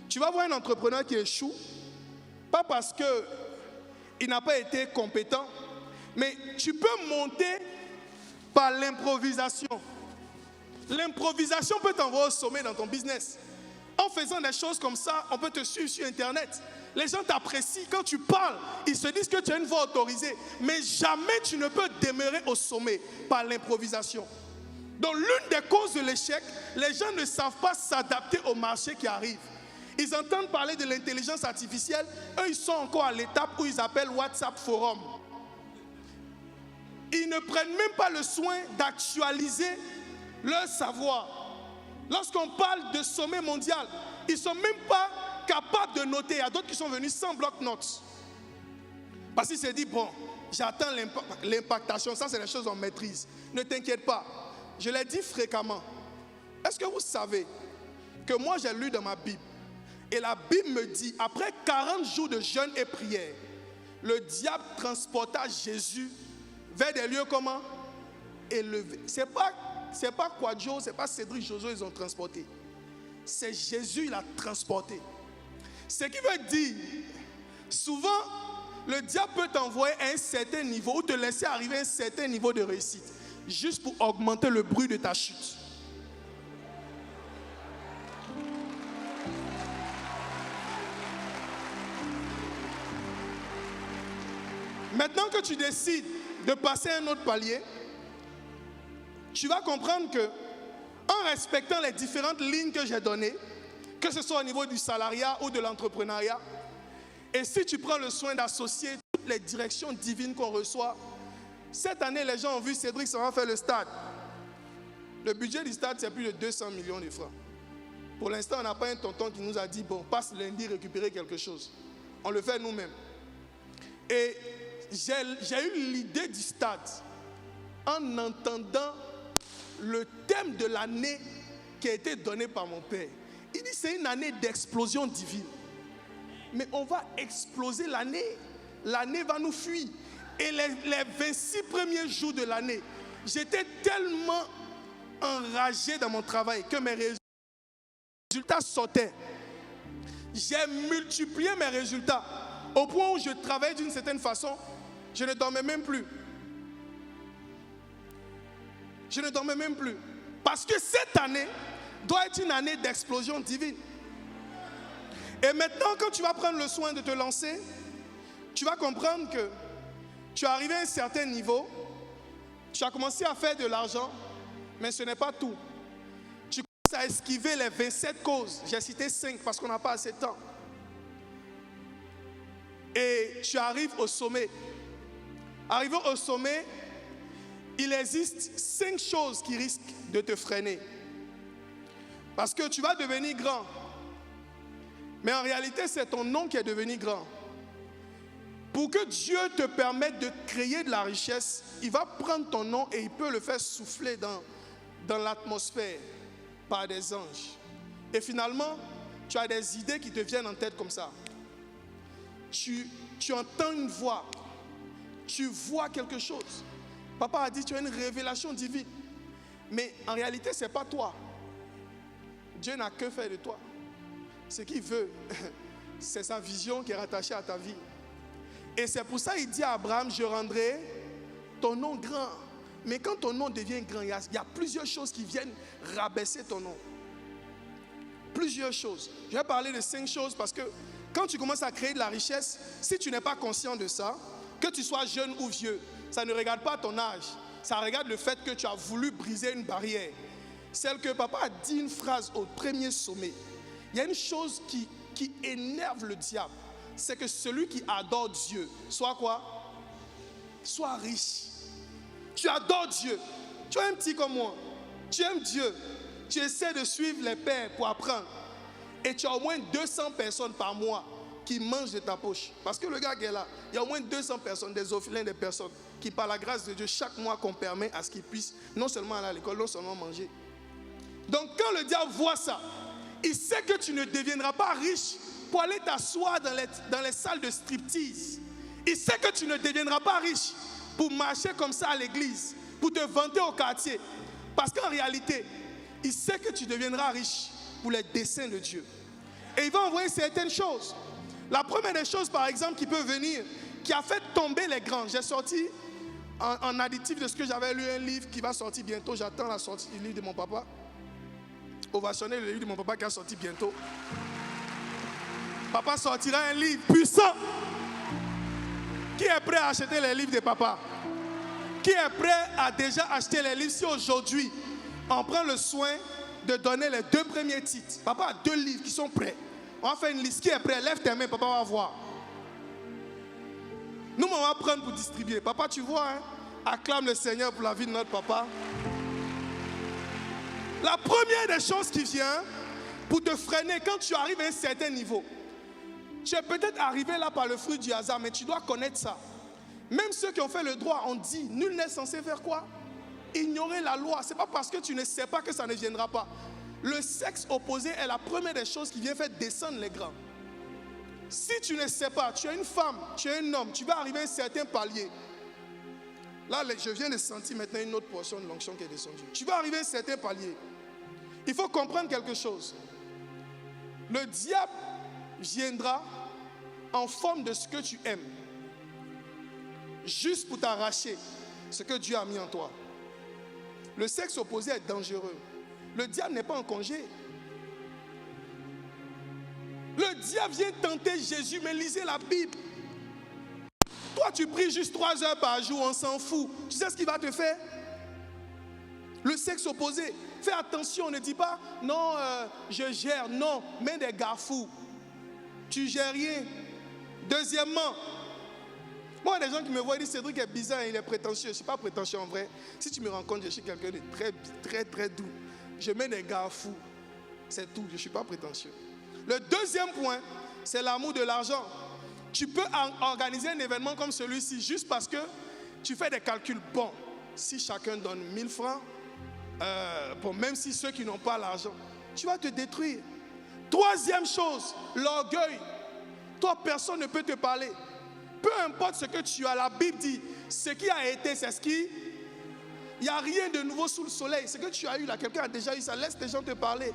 Tu vas voir un entrepreneur qui échoue, pas parce qu'il n'a pas été compétent, mais tu peux monter par l'improvisation. L'improvisation peut t'envoyer au sommet dans ton business. En faisant des choses comme ça, on peut te suivre sur Internet. Les gens t'apprécient. Quand tu parles, ils se disent que tu as une voix autorisée. Mais jamais tu ne peux demeurer au sommet par l'improvisation. Donc l'une des causes de l'échec, les gens ne savent pas s'adapter au marché qui arrive. Ils entendent parler de l'intelligence artificielle. Eux, ils sont encore à l'étape où ils appellent WhatsApp Forum. Ils ne prennent même pas le soin d'actualiser leur savoir. Lorsqu'on parle de sommet mondial, ils ne sont même pas capables de noter. Il y a d'autres qui sont venus sans bloc-notes. Parce qu'ils se disent, bon, j'attends l'impactation. Ça, c'est les choses qu'on maîtrise. Ne t'inquiète pas. Je l'ai dit fréquemment. Est-ce que vous savez que moi, j'ai lu dans ma Bible, et la Bible me dit, après 40 jours de jeûne et prière, le diable transporta Jésus vers des lieux comment? Élevés. C'est pas Quadjo, c'est pas Cédric Jojo, ils ont transporté. C'est Jésus, il a transporté. Ce qui veut dire, souvent, le diable peut t'envoyer à un certain niveau ou te laisser arriver à un certain niveau de réussite, juste pour augmenter le bruit de ta chute. Maintenant que tu décides de passer à un autre palier, tu vas comprendre que, en respectant les différentes lignes que j'ai données, que ce soit au niveau du salariat ou de l'entrepreneuriat, et si tu prends le soin d'associer toutes les directions divines qu'on reçoit, cette année, les gens ont vu Cédric s'en va faire le stade. Le budget du stade, c'est plus de 200 millions de francs. Pour l'instant, on n'a pas un tonton qui nous a dit, bon, passe lundi récupérer quelque chose. On le fait nous-mêmes. Et j'ai eu l'idée du stade en entendant le thème de l'année qui a été donné par mon père. Il dit c'est une année d'explosion divine. Mais on va exploser l'année. L'année va nous fuir. Et les 26 premiers jours de l'année, j'étais tellement enragé dans mon travail que mes résultats sortaient. J'ai multiplié mes résultats au point où je travaillais d'une certaine façon. Je ne dormais même plus. Je ne dormais même plus. Parce que cette année doit être une année d'explosion divine. Et maintenant, quand tu vas prendre le soin de te lancer, tu vas comprendre que tu es arrivé à un certain niveau, tu as commencé à faire de l'argent, mais ce n'est pas tout. Tu commences à esquiver les 27 causes. J'ai cité 5 parce qu'on n'a pas assez de temps. Et tu arrives au sommet. Arrivé au sommet, il existe 5 choses qui risquent de te freiner. Parce que tu vas devenir grand. Mais en réalité, c'est ton nom qui est devenu grand. Pour que Dieu te permette de créer de la richesse, il va prendre ton nom et il peut le faire souffler dans l'atmosphère par des anges. Et finalement, tu as des idées qui te viennent en tête comme ça. Tu entends une voix. Tu vois quelque chose. Papa a dit, tu as une révélation divine. Mais en réalité, ce n'est pas toi. Dieu n'a que fait de toi. Ce qu'il veut, c'est sa vision qui est rattachée à ta vie. Et c'est pour ça qu'il dit à Abraham, je rendrai ton nom grand. Mais quand ton nom devient grand, il y a plusieurs choses qui viennent rabaisser ton nom. Plusieurs choses. Je vais parler de 5 choses parce que quand tu commences à créer de la richesse, si tu n'es pas conscient de ça, que tu sois jeune ou vieux, ça ne regarde pas ton âge. ça regarde le fait que tu as voulu briser une barrière. Celle que papa a dit une phrase au premier sommet. Il y a une chose qui énerve le diable. C'est que celui qui adore Dieu, soit quoi? Soit riche. Tu adores Dieu. Tu es un petit comme moi. Tu aimes Dieu. Tu essaies de suivre les pères pour apprendre. Et tu as au moins 200 personnes par mois qui mangent de ta poche. Parce que le gars qui est là, il y a au moins 200 personnes, des orphelins, des personnes qui, par la grâce de Dieu, chaque mois qu'on permet à ce qu'ils puissent non seulement aller à l'école, non seulement manger. Donc quand le diable voit ça, il sait que tu ne deviendras pas riche pour aller t'asseoir dans les salles de striptease. Il sait que tu ne deviendras pas riche pour marcher comme ça à l'église, pour te vanter au quartier. Parce qu'en réalité, il sait que tu deviendras riche pour les desseins de Dieu. Et il va envoyer certaines choses. La première des choses, par exemple, qui peut venir, qui a fait tomber les grands. J'ai sorti en additif de ce que j'avais lu, un livre qui va sortir bientôt. J'attends la sortie du livre de mon papa. Ovationner le livre de mon papa qui a sorti bientôt. Papa sortira un livre puissant. Qui est prêt à acheter les livres de papa? Qui est prêt à déjà acheter les livres si aujourd'hui on prend le soin de donner les 2 premiers titres? Papa a 2 livres qui sont prêts. On va faire une liste. Qui est prêt? Lève tes mains, papa va voir. Nous, on va prendre pour distribuer. Papa, tu vois, hein? Acclame le Seigneur pour la vie de notre papa. La première des choses qui vient pour te freiner quand tu arrives à un certain niveau. Tu es peut-être arrivé là par le fruit du hasard, mais tu dois connaître ça. Même ceux qui ont fait le droit ont dit, nul n'est censé faire quoi? Ignorer la loi. Ce n'est pas parce que tu ne sais pas que ça ne viendra pas. Le sexe opposé est la première des choses qui vient faire descendre les grands. Si tu ne sais pas, tu es une femme, tu es un homme, tu vas arriver à un certain palier. Là, je viens de sentir maintenant une autre portion de l'onction qui est descendue. Tu vas arriver à un certain palier. Il faut comprendre quelque chose. Le diable viendra en forme de ce que tu aimes, juste pour t'arracher ce que Dieu a mis en toi. Le sexe opposé est dangereux. Le diable n'est pas en congé. Le diable vient tenter Jésus, mais lisez la Bible. Toi, tu pries juste 3 heures par jour, on s'en fout. Tu sais ce qu'il va te faire? Le sexe opposé. Fais attention, ne dis pas, non, je gère. Non, mets des garde-fous. Tu gères rien. Deuxièmement, moi, les gens qui me voient disent, Cédric est bizarre, il est prétentieux. Je ne suis pas prétentieux en vrai. Si tu me rencontres, je suis quelqu'un de très, très, très doux. Je mets des garde-fous. C'est tout, je ne suis pas prétentieux. Le deuxième point, c'est l'amour de l'argent. Tu peux organiser un événement comme celui-ci juste parce que tu fais des calculs bons. Si chacun donne 1000 francs, même si ceux qui n'ont pas l'argent, tu vas te détruire. Troisième chose, l'orgueil. Toi, personne ne peut te parler. Peu importe ce que tu as, la Bible dit, ce qui a été, c'est ce qui... Il n'y a rien de nouveau sous le soleil. Ce que tu as eu là, quelqu'un a déjà eu ça. Laisse les gens te parler.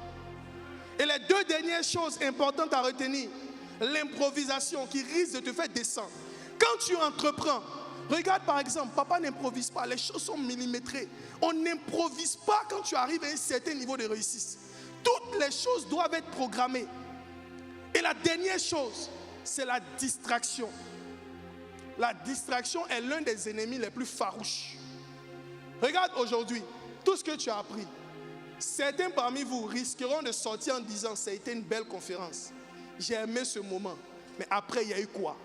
Et les 2 dernières choses importantes à retenir, l'improvisation qui risque de te faire descendre. Quand tu entreprends, regarde par exemple, papa n'improvise pas, les choses sont millimétrées. On n'improvise pas quand tu arrives à un certain niveau de réussite. Toutes les choses doivent être programmées. Et la dernière chose, c'est la distraction. La distraction est l'un des ennemis les plus farouches. Regarde aujourd'hui, tout ce que tu as appris. Certains parmi vous risqueront de sortir en disant, ça a été une belle conférence. J'ai aimé ce moment. Mais après, il y a eu quoi?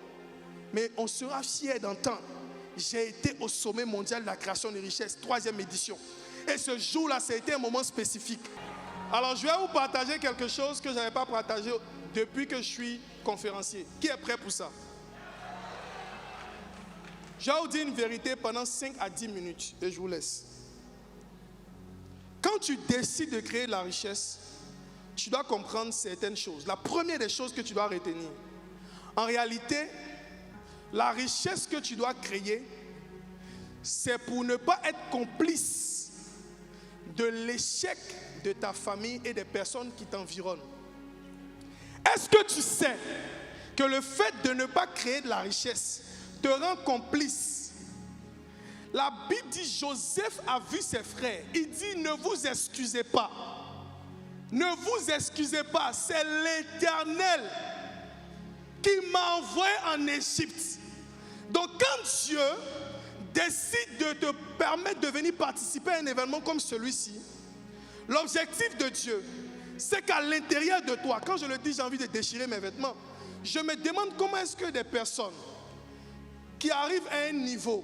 Mais on sera fiers d'entendre. J'ai été au sommet mondial de la création des richesses, 3e édition. Et ce jour-là, ça a été un moment spécifique. Alors, je vais vous partager quelque chose que je n'avais pas partagé depuis que je suis conférencier. Qui est prêt pour ça? Je vais vous dire une vérité pendant 5 à 10 minutes et je vous laisse. Quand tu décides de créer de la richesse, tu dois comprendre certaines choses. La première des choses que tu dois retenir, en réalité, la richesse que tu dois créer, c'est pour ne pas être complice de l'échec de ta famille et des personnes qui t'environnent. Est-ce que tu sais que le fait de ne pas créer de la richesse te rend complice? La Bible dit, Joseph a vu ses frères. Il dit, ne vous excusez pas. Ne vous excusez pas. C'est l'Éternel qui m'a envoyé en Égypte. Donc quand Dieu décide de te permettre de venir participer à un événement comme celui-ci, l'objectif de Dieu, c'est qu'à l'intérieur de toi, quand je le dis, j'ai envie de déchirer mes vêtements, je me demande comment est-ce que des personnes qui arrivent à un niveau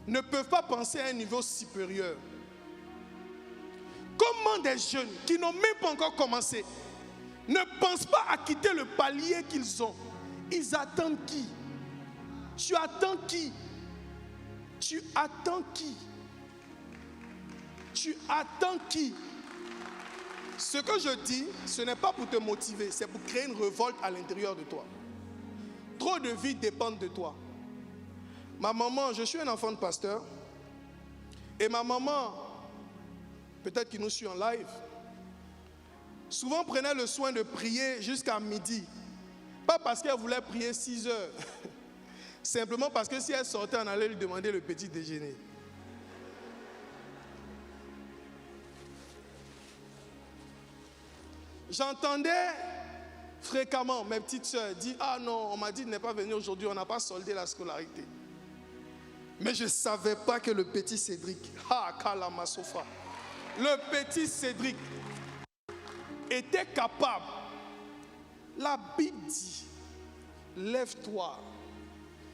ne peuvent pas penser à un niveau supérieur. Comment des jeunes qui n'ont même pas encore commencé ne pensent pas à quitter le palier qu'ils ont? Ils attendent qui? Tu attends qui? Tu attends qui? Tu attends qui? Ce que je dis, ce n'est pas pour te motiver, c'est pour créer une révolte à l'intérieur de toi. Trop de vies dépendent de toi. Ma maman, je suis un enfant de pasteur, et ma maman, peut-être qu'il nous suit en live, souvent prenait le soin de prier jusqu'à midi. Pas parce qu'elle voulait prier 6 heures, simplement parce que si elle sortait, on allait lui demander le petit déjeuner. J'entendais fréquemment mes petites soeurs dire: ah non, on m'a dit de ne pas venir aujourd'hui, on n'a pas soldé la scolarité. Mais je ne savais pas que le petit Cédric, le petit Cédric était capable. La Bible dit: lève-toi.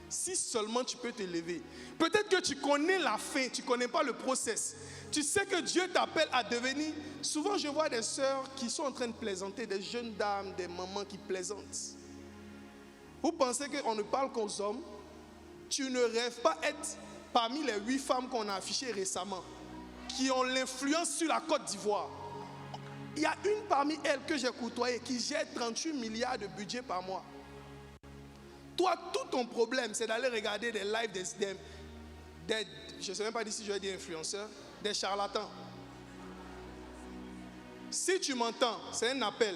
Si seulement tu peux te lever. Peut-être que tu connais la fin, tu ne connais pas le process. Tu sais que Dieu t'appelle à devenir. Souvent je vois des sœurs qui sont en train de plaisanter, des jeunes dames, des mamans qui plaisantent. Vous pensez qu'on ne parle qu'aux hommes? Tu ne rêves pas être parmi les 8 femmes qu'on a affichées récemment, qui ont l'influence sur la Côte d'Ivoire. Il y a une parmi elles que j'ai côtoyée qui gère 38 milliards de budget par mois. Toi, tout ton problème, c'est d'aller regarder des lives des je ne sais même pas si je vais dire influenceurs, des charlatans. Si tu m'entends, c'est un appel.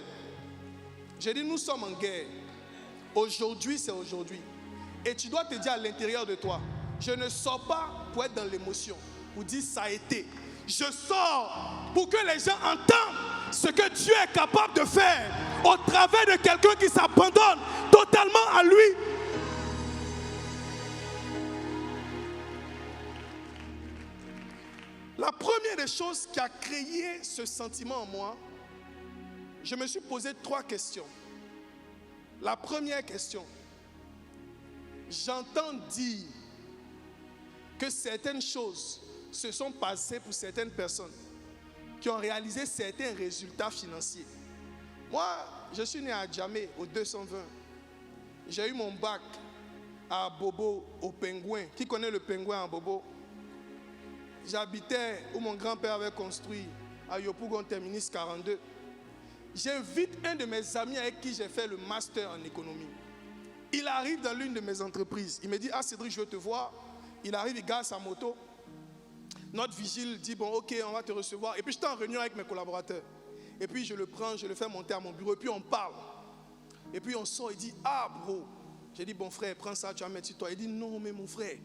J'ai dit, nous sommes en guerre. Aujourd'hui, c'est aujourd'hui. Et tu dois te dire à l'intérieur de toi: je ne sors pas pour être dans l'émotion, pour dire ça a été. Je sors pour que les gens entendent ce que Dieu est capable de faire au travers de quelqu'un qui s'abandonne totalement à lui. La première des choses qui a créé ce sentiment en moi, je me suis posé 3 questions. La première question: j'entends dire que certaines choses se sont passées pour certaines personnes qui ont réalisé certains résultats financiers. Moi, je suis né à Djamé, au 220. J'ai eu mon bac à Bobo, au Pingouin. Qui connaît le Pingouin à Bobo? J'habitais où mon grand-père avait construit, à Yopougon Terminus 42. J'invite un de mes amis avec qui j'ai fait le master en économie. Il arrive dans l'une de mes entreprises. Il me dit: ah Cédric, je veux te voir. Il arrive, il gare sa moto. Notre vigile dit: bon, ok, on va te recevoir. Et puis j'étais en réunion avec mes collaborateurs. Et puis je le prends, je le fais monter à mon bureau. Et puis on parle. Et puis on sort, il dit: ah bro. J'ai dit: bon frère, prends ça, tu vas mettre sur toi. Il dit: non mais mon frère,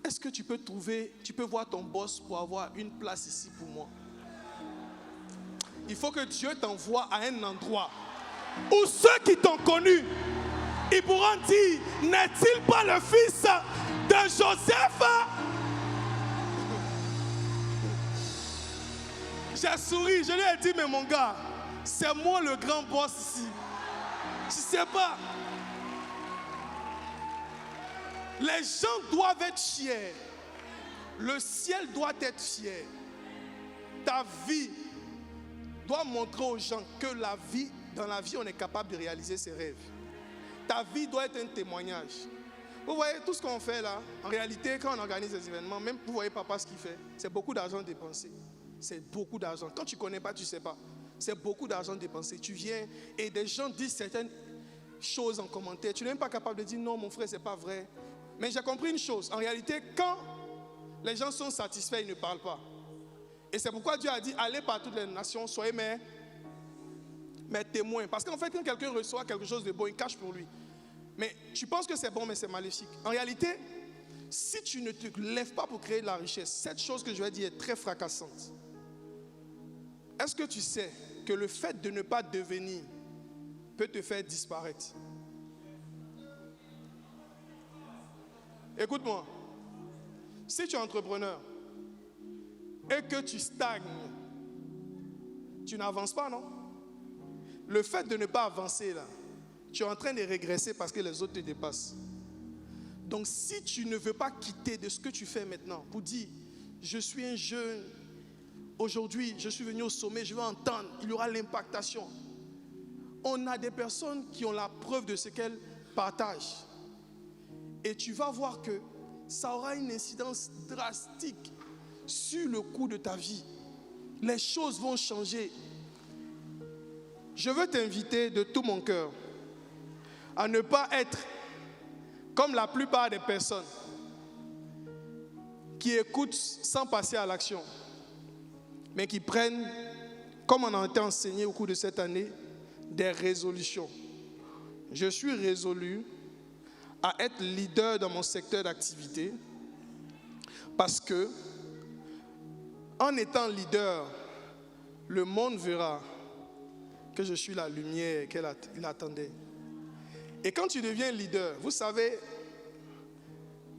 est-ce que tu peux voir ton boss pour avoir une place ici pour moi? Il faut que Dieu t'envoie à un endroit où ceux qui t'ont connu, ils pourront dire: n'est-il pas le fils de Joseph? J'ai souri, je lui ai dit: mais mon gars, c'est moi le grand boss ici. Tu sais pas. Les gens doivent être fiers. Le ciel doit être fier. Ta vie doit montrer aux gens que dans la vie, on est capable de réaliser ses rêves. Ta vie doit être un témoignage. Vous voyez tout ce qu'on fait là, en réalité, quand on organise des événements, même vous voyez papa ce qu'il fait, c'est beaucoup d'argent dépensé. C'est beaucoup d'argent. Quand tu ne connais pas, tu ne sais pas. C'est beaucoup d'argent dépensé. Tu viens et des gens disent certaines choses en commentaire. Tu n'es même pas capable de dire: non mon frère, ce n'est pas vrai. Mais j'ai compris une chose. En réalité, quand les gens sont satisfaits, ils ne parlent pas. Et c'est pourquoi Dieu a dit: allez par toutes les nations, soyez mes témoins. Parce qu'en fait, quand quelqu'un reçoit quelque chose de bon, il cache pour lui. Mais tu penses que c'est bon, mais c'est maléfique. En réalité, si tu ne te lèves pas pour créer de la richesse, cette chose que je vais dire est très fracassante. Est-ce que tu sais que le fait de ne pas devenir peut te faire disparaître? Écoute-moi. Si tu es entrepreneur et que tu stagnes, tu n'avances pas, non? Le fait de ne pas avancer là, tu es en train de régresser parce que les autres te dépassent. Donc si tu ne veux pas quitter de ce que tu fais maintenant pour dire, je suis un jeune, aujourd'hui je suis venu au sommet, je veux entendre, il y aura l'impactation. On a des personnes qui ont la preuve de ce qu'elles partagent. Et tu vas voir que ça aura une incidence drastique sur le cours de ta vie. Les choses vont changer. Je veux t'inviter de tout mon cœur à ne pas être comme la plupart des personnes qui écoutent sans passer à l'action, mais qui prennent, comme on a été enseigné au cours de cette année, des résolutions. Je suis résolu à être leader dans mon secteur d'activité parce que, en étant leader, le monde verra que je suis la lumière qu'il attendait. Et quand tu deviens leader, vous savez,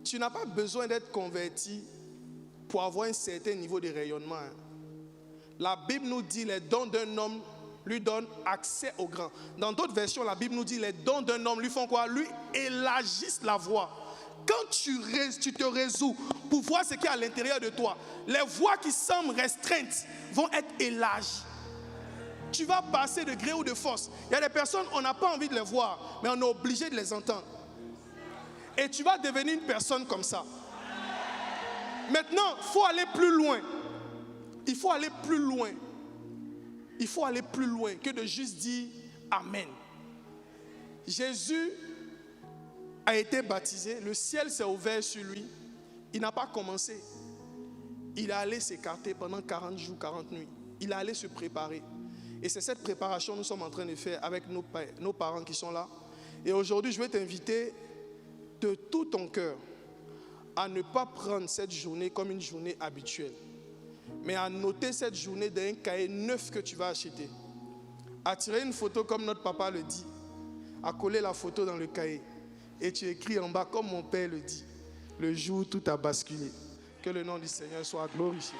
tu n'as pas besoin d'être converti pour avoir un certain niveau de rayonnement. La Bible nous dit les dons d'un homme lui donnent accès au grand. Dans d'autres versions, la Bible nous dit les dons d'un homme lui font quoi? Lui élargissent la voie. Quand tu te résous pour voir ce qui est à l'intérieur de toi, les voies qui semblent restreintes vont être élargies. Tu vas passer de gré ou de force. Il y a des personnes, on n'a pas envie de les voir, mais on est obligé de les entendre. Et tu vas devenir une personne comme ça. Maintenant, il faut aller plus loin. Il faut aller plus loin. Il faut aller plus loin que de juste dire Amen. Jésus a été baptisé, le ciel s'est ouvert sur lui. Il n'a pas commencé. Il est allé s'écarter pendant 40 jours, 40 nuits. Il est allé se préparer. Et c'est cette préparation que nous sommes en train de faire avec nos parents qui sont là. Et aujourd'hui, je vais t'inviter de tout ton cœur à ne pas prendre cette journée comme une journée habituelle, mais à noter cette journée dans un cahier neuf que tu vas acheter. À tirer une photo comme notre papa le dit, à coller la photo dans le cahier. Et tu écris en bas comme mon père le dit, le jour où tout a basculé. Que le nom du Seigneur soit glorifié.